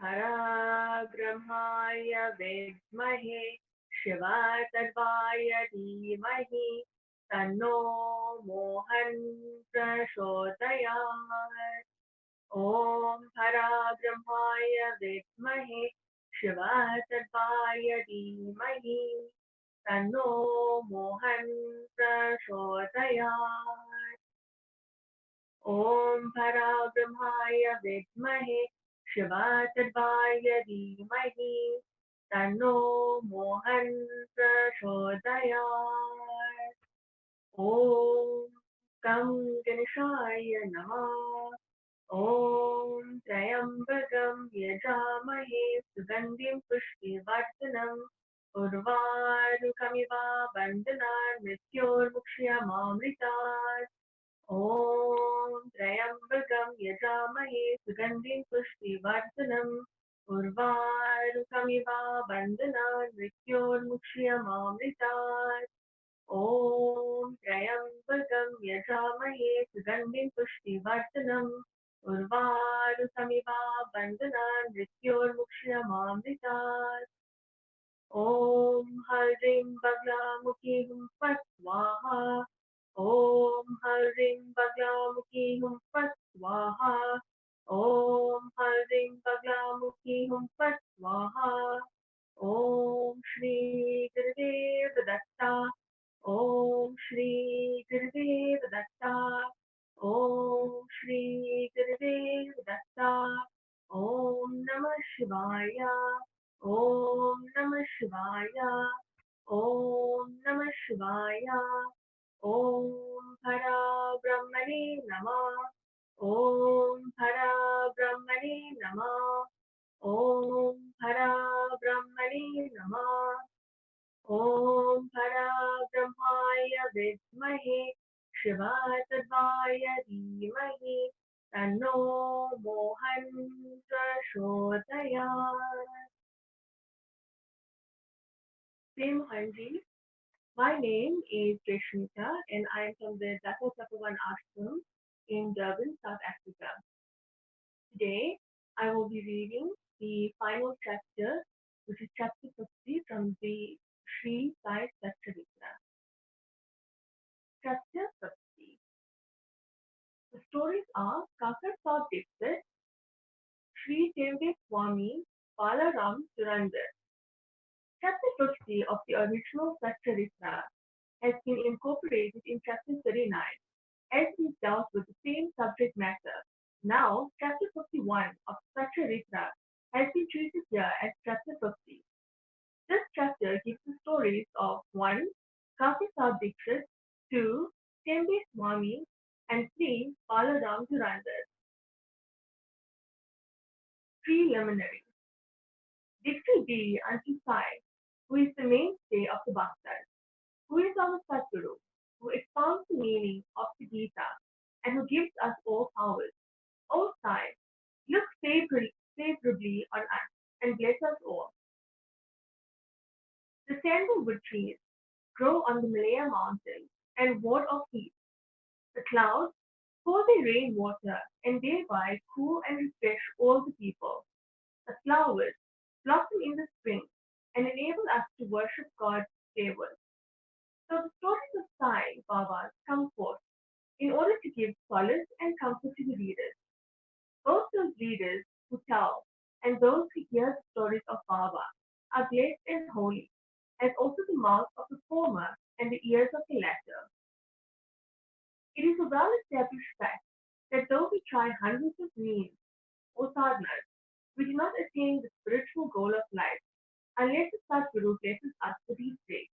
पराब्रह्माय विद्महे शिवातर्वाय धीमहि तन्नो मोहन् प्रचोदयात्। ॐ पराब्रह्माय विद्महे शिवातर्वाय धीमहि तन्नो मोहन् प्रचोदयात्। ॐ पराब्रह्माय विद्महे शिवातर्वाय धीमहि तन्नो मोहन् प्रचोदयात्। ॐ गं गणेशाय नमः। ॐ त्र्यम्बकं यजामहे सुगन्धिं पुष्टिवर्धनम् उर्वारुकमिव बन्धनान् मृत्योर्मुक्ष्यमामृतात्। ॐ त्र्यम्बकं यजामहे सुगन्धिं पुष्टिवर्धनम् उर्वारुकमिव बन्धनान् मृत्योर्मुक्ष्यमामृतात्। ॐ त्र्यम्बकं यजामहे सुगन्धिं पुष्टिवर्धनम् उर्वारुकमिव बन्धनान् मृत्योर्मुक्ष्यमामृतात्। ॐ हरिं बगलामुखी हुं फट् स्वाहा। ॐ हरिं बगलामुखी हुं फट् स्वाहा। ॐ हरिं बगलामुखी हुं फट् स्वाहा। ॐ श्री गुरुदेव दत्ता। ॐ श्री गुरुदेव दत्ता। ॐ श्री गुरुदेव दत्ता। ॐ नमः शिवाय। ॐ नमः शिवाय। ॐ नमः शिवाय। ॐ पराब्रह्मणे नमः। ॐ पराब्रह्मणे नमः। ॐ पराब्रह्मणे नमः। ॐ पराब्रह्माय विद्महे शिवातर्वाय धीमहि तन्नो मोहन् प्रचोदयात्। Dear Mohanji, my name is Rishmita and I am from the Bhakta Ashram in Durban, South Africa. Today, I will be reading the final chapter, which is chapter 50 from the Sri Sai Sat Charitra. Chapter 50. The stories are Kakar Sahib Dixit, Sri Tembe Swami, Balaram Surandar. Chapter 50 of the original Sat Charitra has been incorporated in chapter 39 as it dealt with the same subject matter. Now, chapter 51 of Sat Charitra has been treated here as chapter 50. This chapter gives the stories of 1. Kakar Sahib Dixit, 2. Tembe Swami, and 3. Balaram Surandar. Preliminary. Dixit be unto Sai, who is the mainstay of the Bhaktas, who is our Sadguru, who expounds the meaning of the Gita, and who gives us all powers. O Sai, look favorably on us and bless us all. The sandalwood trees grow on the Malaya mountains and ward off heat. The clouds pour their rainwater and thereby cool and refresh all the people. The flowers blossom in the spring and enable us to worship God dayward. So the stories of Sai Babas come forth in order to give solace and comfort to the readers. Both those readers who tell and those who hear the stories of Baba are blessed and holy, as also the mouth of the former and the ears of the latter. It is a well-established fact that though we try hundreds of means or sadhanas, we do not attain the spiritual goal of life unless the Sadguru blesses us with these traits.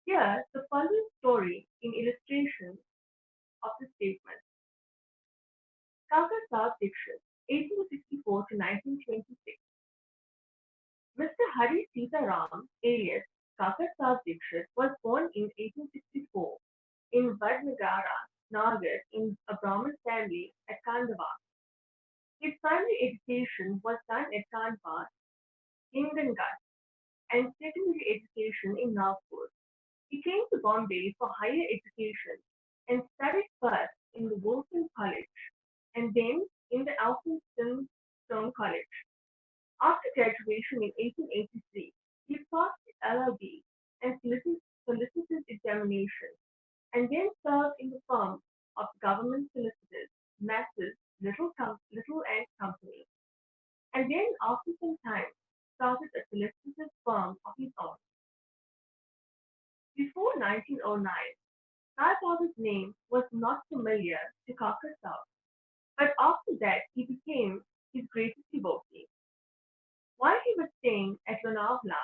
Here, the following story in illustration of the statement. Kakar Sahib Dixit, 1864 to 1926. Mr. Hari Sitaram, alias Kakar Sahib Dixit, was born in 1864 in Vadnagara, Nagar, in a Brahmin family at Kandava. His primary education was done at Kanpur, Hindangat, and secondary education in Nagpur. He came to Bombay for higher education and studied first in the Wilson College and then in the Elphinstone College. After graduation in 1883, he passed his LLB and solicitor's examination, and then served in the firm of government solicitors, Messrs. Little and Company, and then after some time started a solicitor's firm of his own. Before 1909, Sai Baba's name was not familiar to Kakasau, but after that he became his greatest devotee. While he was staying at Lonavala,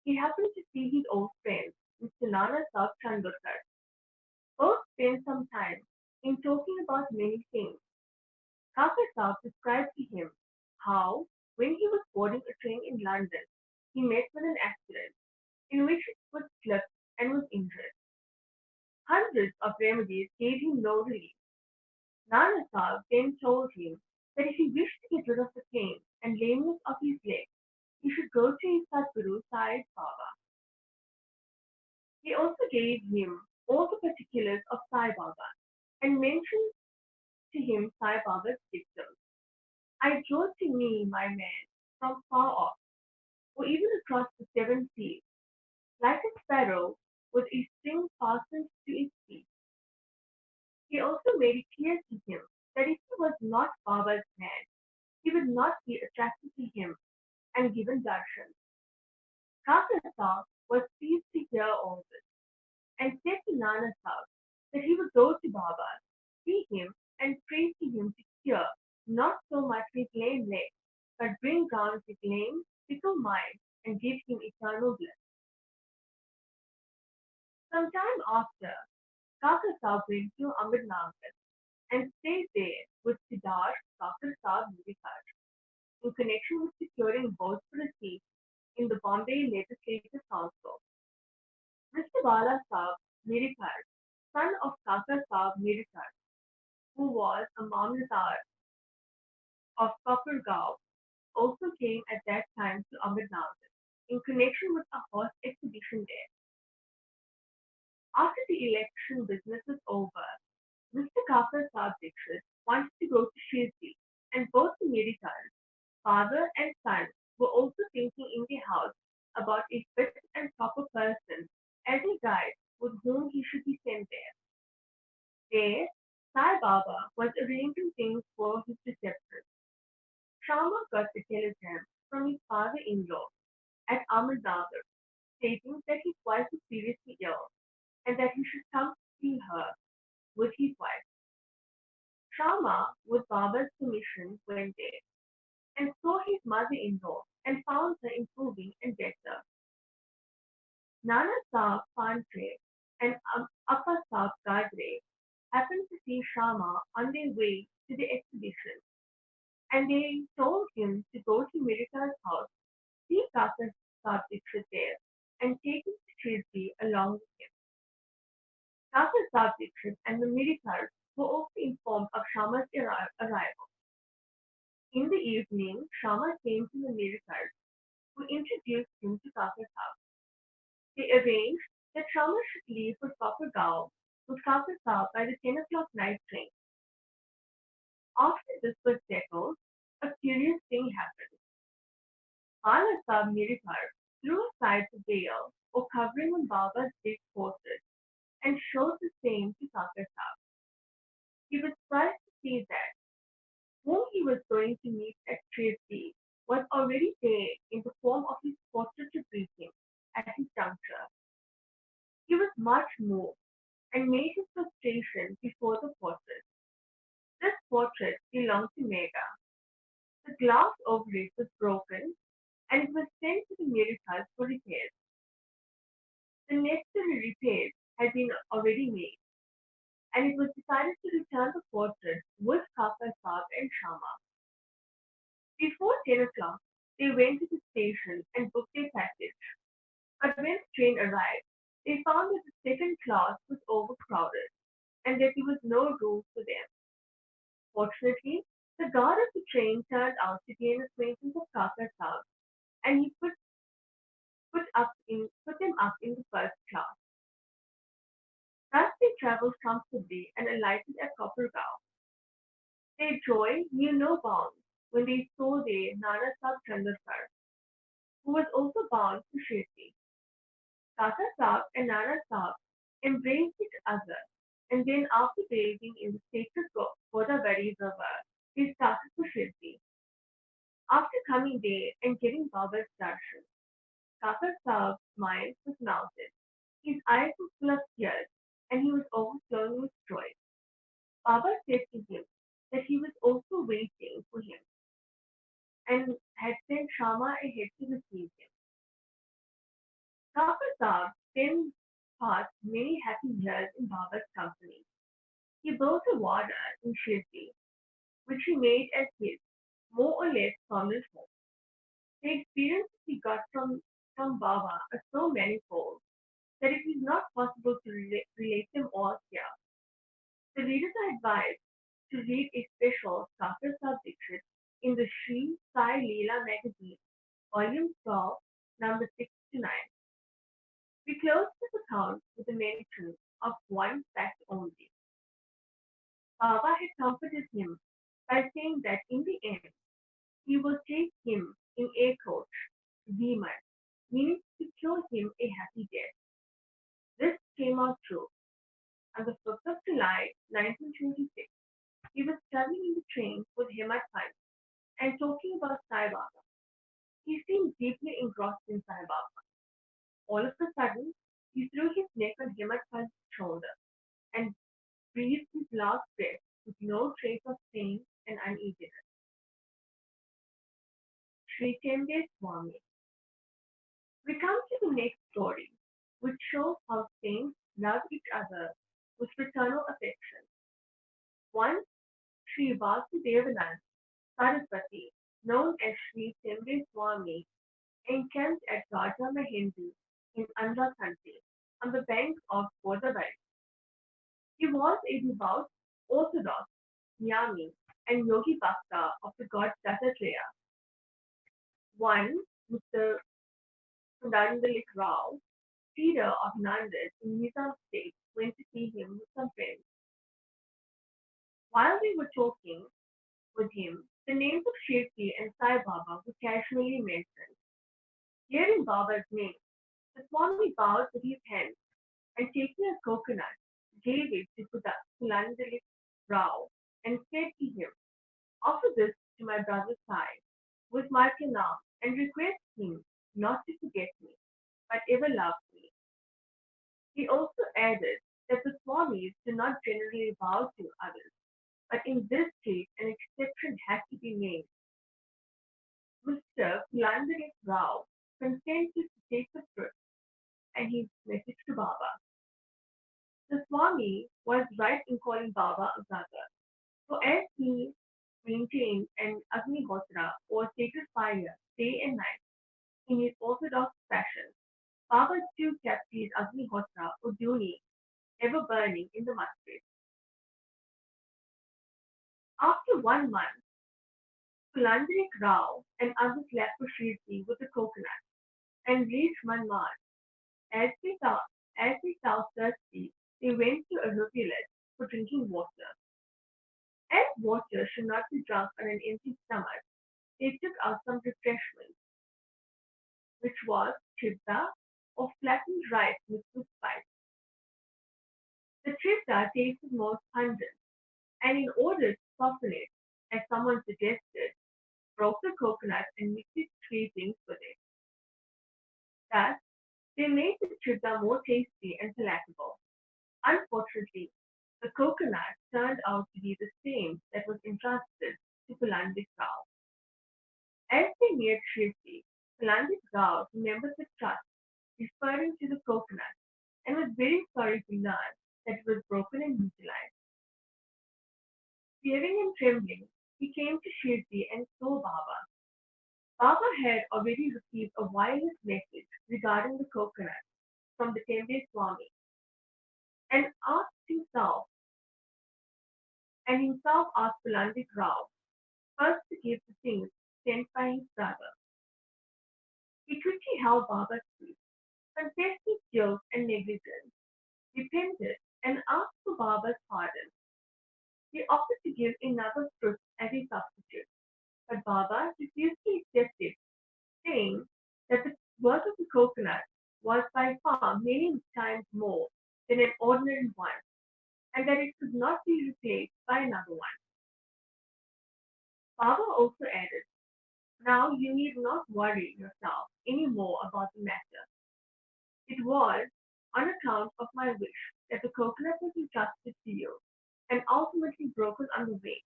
he happened to see his old friend, Mr. Nana Sahib Chandorkar. Both spent some time in talking about many things. Kakasau described to him how, when he was boarding a train in London, he met with an accident in which his foot slipped and was injured. Hundreds of remedies gave him no relief. Nana Sahib then told him that if he wished to get rid of the pain and lameness of his leg, he should go to his Sadguru Sai Baba. He also gave him all the particulars of Sai Baba and mentioned to him Sai Baba's dictum. I draw to me my man from far off, or even across the seven seas, like a sparrow with a string fastened to its beak. He also made it clear to him that if he was not Baba's man, he would not be attracted to him and given darshan. Kaka Sahib was pleased to hear all this and said to Nana Sahib that he would go to Baba, see him, and pray to him to cure not so much his lame leg, but bring down his lame, fickle mind and give him eternal bliss. Some time after, Kaka Sahib went to Ahmednagar and stayed there with Siddharth Kaka Sahib Mudikar in connection with securing votes for a seat in the Bombay Legislative Council. Mr. Bala Sahib Mirikar, son of Kaka Sahib Mirikar, who was a Mamlatdar of Kopargaon, also came at that time to Ahmednagar in connection with a horse exhibition there. After the election business was over, Mr. Kaka Sahib Dixit wanted to go to Shirdi, and both the Mirikars, father and son, were also thinking in the house about a fit and proper person as a guide with whom he should be sent there. There, Sai Baba was arranging things for his reception. Sharma got a telegram from his father-in-law at Ahmednagar stating that his wife was seriously ill and that he should come to see her with his wife. Sharma, with Baba's permission, went there and saw his mother-in-law and found her improving and better. Nana Sahib Phantre and Appa Sahib Gadre happened to see Sharma on their way to the exhibition, and they told him to go to Mirita's house, see Kaka Sahib Dixit there, and take him to Shirdi along with him. Kaka Sahib Dixit and the Miritas were also informed of Sharma's arrival. In the evening, Sharma came to the Miritas, who introduced him to Kaka Sahib. They arranged that Sharma should leave for Kopargaon with Kaka Sahib by the 10 o'clock night train. After this was settled, a curious thing happened. Bala Sahib Mirikar threw aside the veil or covering on Baba's big portrait and showed the same to Kaka Sahib. He was surprised to see that whom he was going to meet at Shirdi was already there in the form of his portrait to greet him at his juncture. He was much moved and made his prostration before the portrait. This portrait belonged to Mega. The glass over it was broken and it was sent to the Mirikas for repairs. The necessary repairs had been already made, and it was decided to return the portrait with Kaka Sahib and Shama. Before 10 o'clock, they went to the station and booked their passage. But when the train arrived, they found that the second class was overcrowded and that there was no room for them. Fortunately, the guard of the train turned out to be an acquaintance of Kaka Sahib, and he put them up in the first class. Thus they travelled comfortably and alighted at Kopargaon. Their joy knew no bounds when they saw their Nana Sahib Chandrakar, who was also bound to Shirdi. Tata Sahib and Nana Sahib embraced each other, and then after bathing in the sacred Godavari river, they started for Shirdi. After coming there and getting Baba's darshan, Tata Sahib's mind was melted. His eyes were full of tears, and he was overflowing with joy. Baba said to him that he was also waiting for him and had sent Shama ahead to receive him. Tata Sahib then passed many happy years in Baba's company. He built a wada in Shirdi, which he made as his more or less permanent home. The experiences he got from Baba are so manifold that it is not possible to relate them all here. The readers are advised to read a special Tata Sahib Dixit in the Sri Sai Leela magazine, volume 12, number 6 to 9. We close this account with a mention of one fact only. Baba had comforted him by saying that in the end he will take him in air coach, Viman, meaning to secure him a happy death. This came out true. On the 5th of July 1926, he was traveling in the train with Hemant Khan and talking about Sai Baba. He seemed deeply engrossed in Sai Baba. All of a sudden, he threw his neck on Hemant Khan's shoulder and breathed his last breath with no trace of pain and uneasiness. Sri Tembe Swami. We come to the next story, which shows how saints love each other with fraternal affection. Once, Sri Vasudevanand Saraswati, known as Sri Tembe Swami, encamped at Raja Mahendu in Andhra country on the banks of Godavari. He was a devout Orthodox Jnani and Yogi Bhakta of the god Dattatreya. One, Mr. Sundandalik Rao, leader of Nanded in Nizam state, went to see him with some friends. While they were talking with him, the names of Shirdi and Sai Baba were casually mentioned. Hearing Baba's name, the Swami bowed with his hand and taking a coconut, gave it to Kulandalik Rao and said to him, offer this to my brother Sai with my pranam and request him not to forget me, but ever love me. He also added that the Swamis do not generally bow to others, but in this case an exception had to be made. Mr. Kulandalik Rao consented to take the fruit and his message to Baba. The Swami was right in calling Baba a brother, for as he maintained an Agnihotra or sacred fire day and night in his orthodox fashion, Baba too kept his Agnihotra or Duni ever burning in the mustard. After 1 month, Kulandrik Rao and others left for Shirdi with a coconut and reached Manmar. As they saw, as they felt thirsty, they went to a rivulet for drinking water. As water should not be drunk on an empty stomach, they took out some refreshment, which was chibda or flattened rice mixed with spice. The chibda tasted most pungent, and in order to soften it, as someone suggested, broke the coconut and mixed its sweetings with it. Thus, they made the chibda more tasty and palatable. Unfortunately, the coconut turned out to be the same that was entrusted to Kulandik Rao. As they neared Shirdi, Kulandik Rao remembered the trust, referring to the coconut, and was very sorry to learn that it was broken and utilized. Fearing and trembling, he came to Shirdi and saw Baba. Baba had already received a wireless message regarding the coconut from the Tembe Swami and himself asked Kulandik Rao first to give the things sent by his brother. He quickly held Baba's feet, confessed his guilt and negligence, repented, and asked for Baba's pardon. He offered to give another fruit as a substitute. but Baba refused to accept it, saying that the work of the coconut was by far many times more than an ordinary one, and that it could not be replaced by another one. Baba also added, now you need not worry yourself any more about the matter. It was on account of my wish that the coconut was entrusted to you and ultimately broken on the way.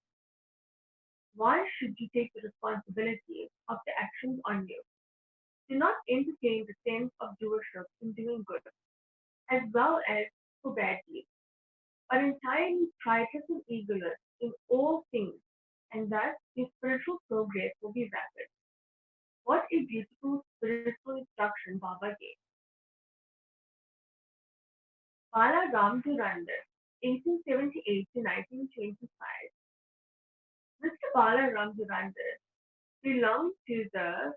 Why should you take the responsibility of the actions on you? Do not entertain the sense of doership in doing good, as well as for bad deeds, but entirely righteous and eagerless in all things, and thus your spiritual progress will be rapid. What a beautiful spiritual instruction Baba gave. Bala Ram Durandar, 1878 to 1925. Mr. Bala Ram Durandar belonged to the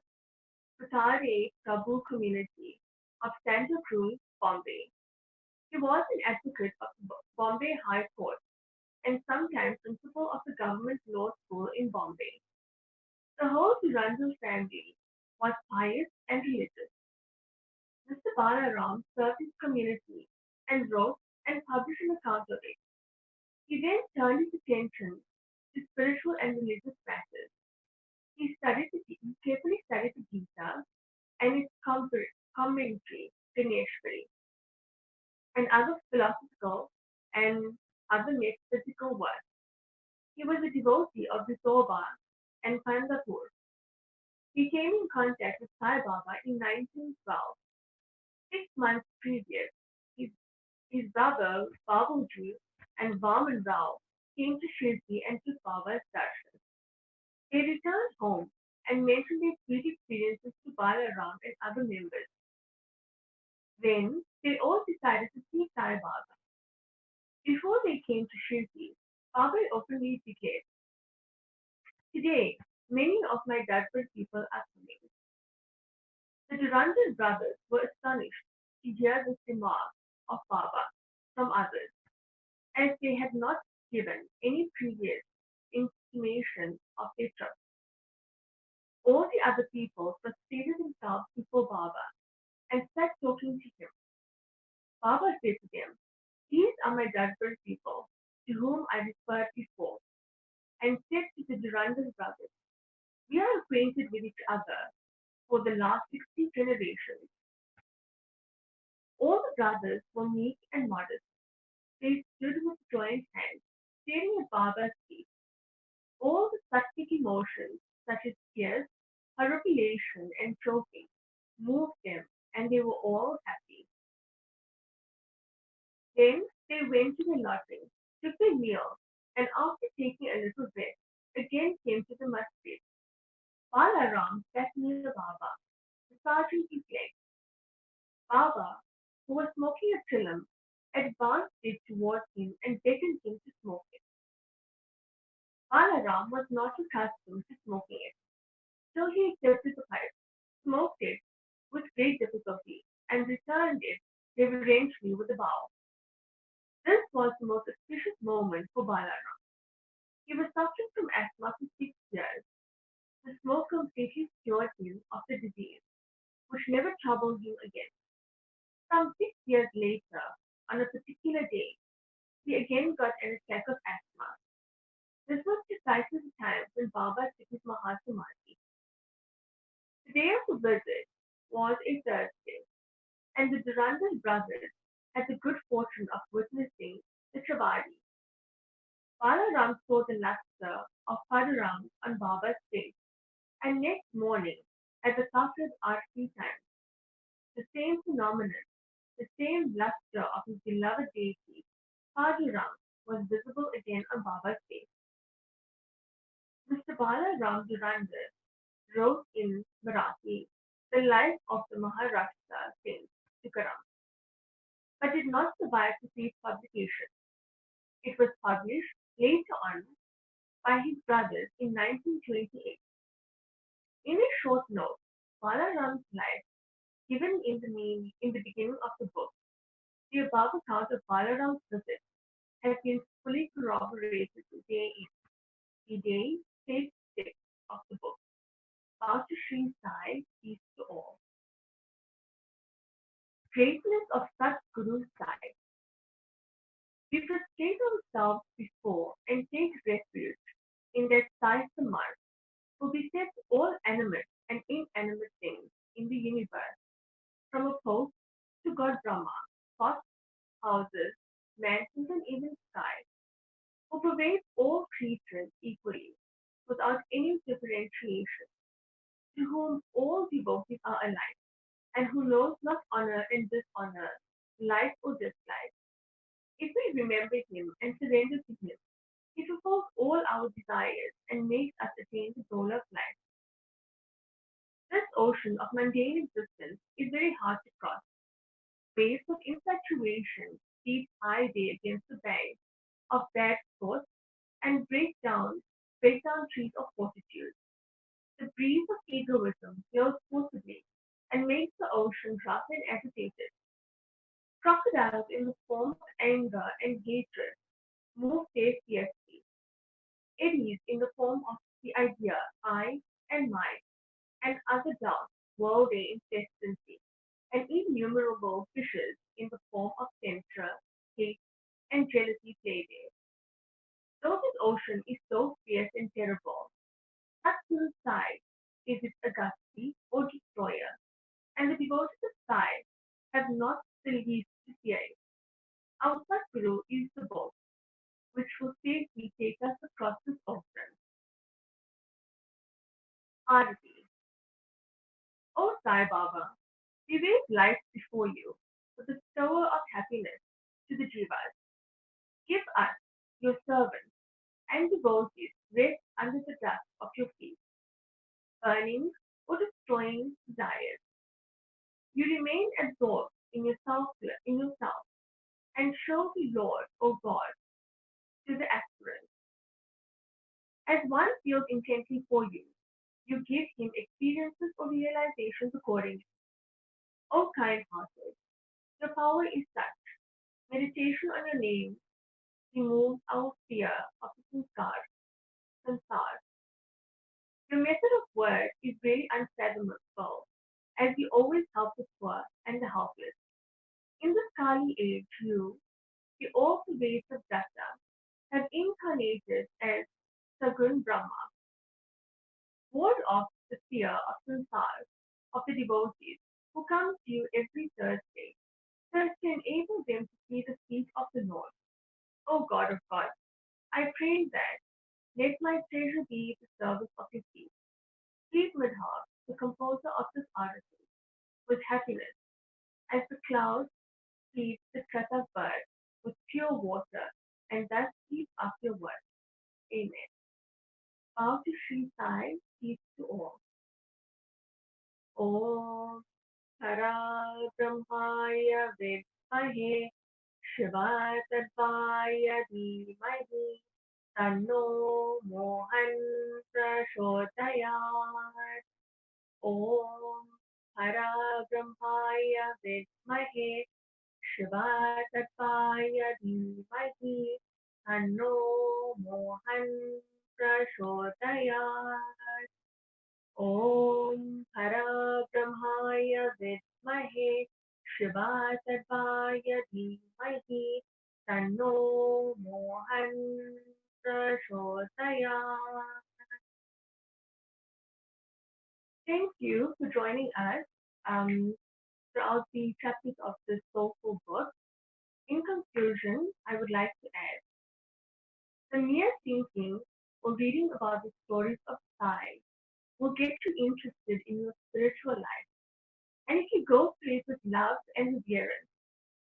Satare Prabhu community of Santa Cruz, Bombay. He was an advocate of the Bombay High Court and sometimes principal of the government law school in Bombay. The whole Durandar family was pious and religious. Mr. Balaram served his community and wrote and published an account of it. He then turned his attention to spiritual and religious matters. He carefully studied the Gita and its commentary, Ganeshwari, and other philosophical and other metaphysical works. He was a devotee of Vitoba and Pandapur. He came in contact with Sai Baba in 1912. 6 months previous, his, his brother Babuji and Vaman Rao came to Shirdi and took Baba's darshan. They returned home and mentioned their sweet experiences to Balaram and other members. Then they all decided to see Sai Baba. Before they came to Shirdi, Baba openly declared, today, many of my Dadpur people are coming. The Durandar brothers were astonished to hear this remark of Baba from others, as they had not given any previous intimation of their trust. All the other people prostrated themselves before Baba and sat talking to him. Baba said to them, these are my Dadpur people, to whom I referred before, and said to the Durandar brothers, we are acquainted with each other for the last 60 generations. All the brothers were meek and modest. They stood with joined hands, staring at Baba's feet. All the sattvic emotions, such as tears, horripilation, and choking, moved them, and they were all happy. Then they went to their lodging, took their meal, and after taking a little rest, again came to the masjid. Balaram sat near Baba. The sergeant reflected. Baba, who was smoking a chillum, advanced it towards him and beckoned him to smoke it. Balaram was not accustomed to smoking it, so he accepted the pipe, smoked it with great difficulty, and returned it reverentially with a bow. This was the most auspicious moment for Balaram. He was suffering from asthma for 6 years. The smoke completely cured him of the disease, which never troubled him again. Some 6 years later, on a particular day, he again got an attack of asthma. This was precisely the time when Baba took his Mahasamadhi. The day of the visit was a Thursday, and the Durandal brothers had the good fortune of witnessing the Chavadi. Balaram saw the lustre of Paduram on Baba's face, and next morning, at the Sacred Arti time, the same phenomenon, the same lustre of his beloved deity, Paduram, was visible again on Baba's face. Mr. Bala Ram Durandar wrote in Marathi the life of the Maharashtra saint Tukaram, but did not survive to see its publication. It was published later on by his brothers in 1928. In a short note, Balaram's life, given in the beginning of the book, the above account of Balaram's visit has been fully corroborated today in the day, page 6 of the book. Bow to Sri Sai, peace to all. Greatness of such Guru Sai. We prostrate ourselves before and take refuge in that Sai Samad, who besets all animate and inanimate things in the universe, from a post to God Brahma, pots, houses, mansions, and even sky, who pervades all creatures equally, without any differentiation, to whom all devotees are alike, and who knows not honor and dishonor, like or dislike. If we remember him and surrender to him, he fulfills all our desires and makes us attain the goal of life. This ocean of mundane existence is very hard to cross. Waves of infatuation beat high day against the banks of bad thoughts and break down trees of fortitude. The breeze of egoism blows forcibly and makes the ocean rough and agitated. Crocodiles in the form of anger and hatred move there fiercely. Eddies in the form of the idea I and mine and other doubts whirl their incessantly, and innumerable fishes in the form of censure, hate, and jealousy play there. Though this ocean is so fierce and terrible, such little side is its Augusty or destroyer, and the devotees of Sai have not the least to fear it. Our Sadguru is the boat which will safely take us across this ocean. Arati. O Sai Baba, we raise life before you, the bestower of happiness to the Jivas. Give us, your servants, and devotees rest under the dust of your feet, burning or destroying desires. You remain absorbed in yourself, and show the Lord, O God, to the aspirant. As one feels intently for you, you give him experiences or realizations accordingly. O kind-hearted, your power is such. Meditation on your name removes our fear of the sansar. Your method of work is really unfathomable, as you always help the poor and the helpless. In this Kali age, you, the all-pervasive Datta, have incarnated as Sagun Brahma, ward off the fear of sansar of the devotees who come to you every Thursday, so as to enable them to see the feet of the Lord. O God of God, I pray that let my treasure be the service of your feet. Please Madhav, the composer of this article, with happiness, as the clouds feed the Kratak bird with pure water, and thus keep up your work. Amen. Bow to Sri Sai, peace to all. Om Hara Brahmaya Vidmahe Shiva Tadvaya Dhimahi Tanno Mohan Prachodayat. Om Hara Brahmaya Vidmahe Shiva Tadvaya Dhimahi Tanno Mohan Prachodayat. Om Hara Brahmaya Vidmahe Shiva Tadvaya Dhimahi Tanno Mohan Prachodayat. Thank you for joining us throughout the chapters of this soulful book. In conclusion, I would like to add, the mere thinking or reading about the stories of Sai will get you interested in your spiritual life. And if you go through it with love and reverence,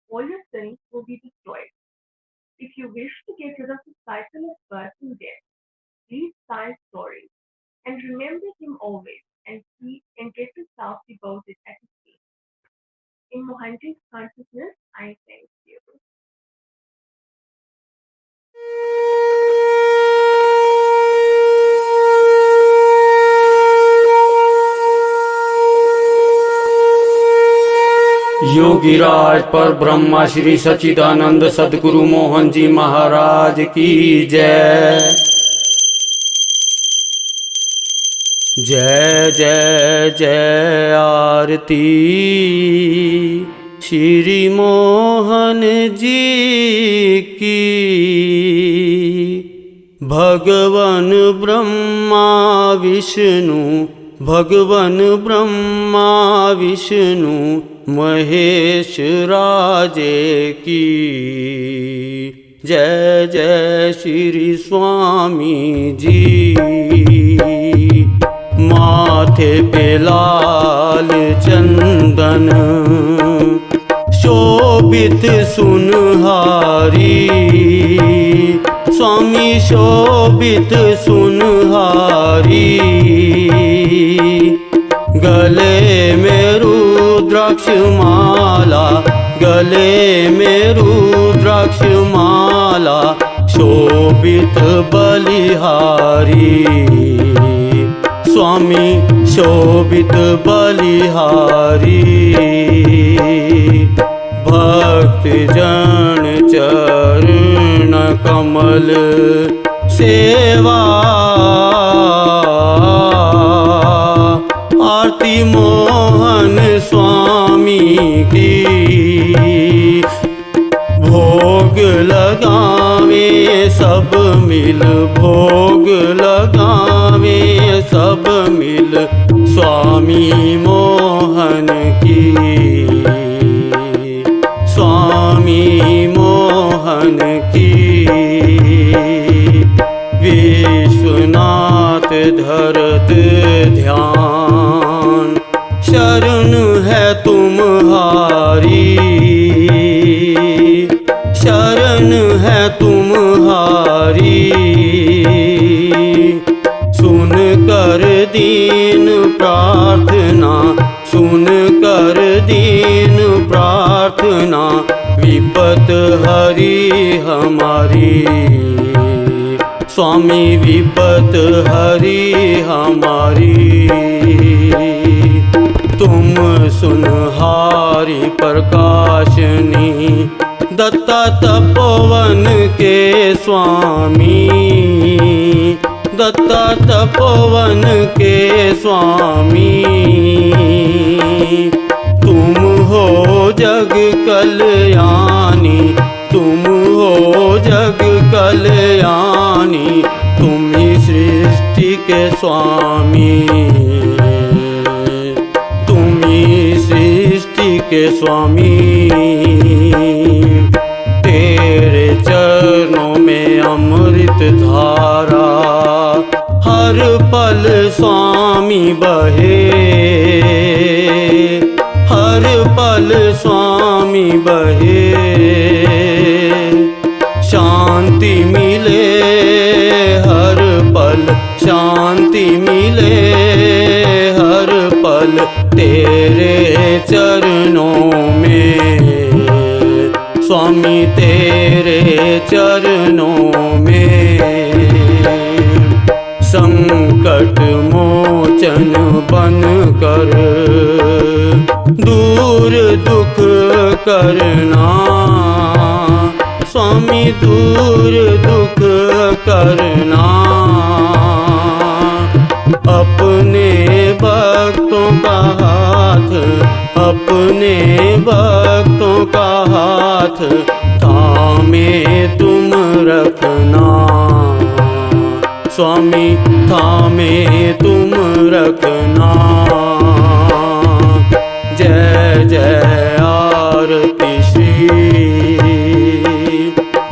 all your sins will be destroyed. If you wish to get rid of the cycle of birth and death, read Sai's stories and remember him always and get yourself devoted at his feet. In Mohanji's consciousness, I thank you. Yogiraj पर ब्रह्मा श्री सच्चिदानंद सदगुरु मोहन जी महाराज की जय। जय जय जय आरती श्री मोहन जी की। भगवन ब्रह्मा विष्णु, भगवन ब्रह्मा विष्णु महेश राजे की। जय जय श्री स्वामी जी। माथे पे लाल चंदन शोभित सुनहारी, स्वामी शोभित सुनहारी। गले में रुद्राक्ष माला, गले में रुद्राक्ष माला शोभित बलिहारी, स्वामी शोभित बलिहारी। भक्त जन चरण कमल सेवा, आरती मोहन स्वामी की। भोग लगावे सब मिल, भोग लगावे सब मिल स्वामी मोहन की, स्वामी मोहन की। विश्वनाथ धरत ध्यान, शरण है तुम्हारी, शरण है तुम्हारी। सुन कर दीन प्रार्थना, सुन कर दीन प्रार्थना, विपत हरी हमारी, स्वामी विपत हरी हमारी। तुम सुनहारी प्रकाशनी, दत्ता तपोवन के स्वामी, दत्ता तपोवन के स्वामी। तुम हो जग कल्याणी, तुम हो जग कल्याणी, तुम ही सृष्टि के स्वामी, तुम ही सृष्टि के स्वामी। तेरे चरणों में अमृत धारा हर पल स्वामी बहे, हर पल स्वामी बहे। शांति मिले हर पल, शांति मिले हर पल तेरे चरणों में, स्वामी तेरे चरणों में। संकट मोचन बन कर दूर दुख करना, स्वामी दूर दुख करना। अपने भक्तों का हाथ, अपने भक्तों का हाथ थामे तुम रखना, स्वामी थामे तुम रखना। जय जय आरती श्री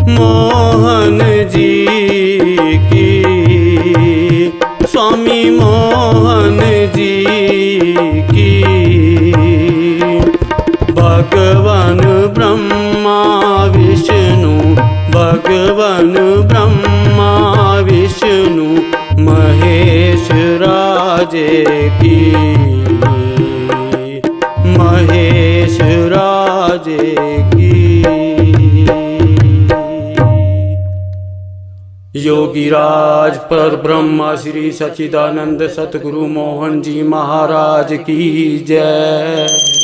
मोहन जी की, स्वामी मोहन जी की। भगवन ब्रह्मा विष्णु, भगवन ब्रह्मा विष्णु महेश राजे की, महेश राजे की। योगीराज पर ब्रह्मा श्री सच्चिदानंद सतगुरु मोहन जी महाराज की जय।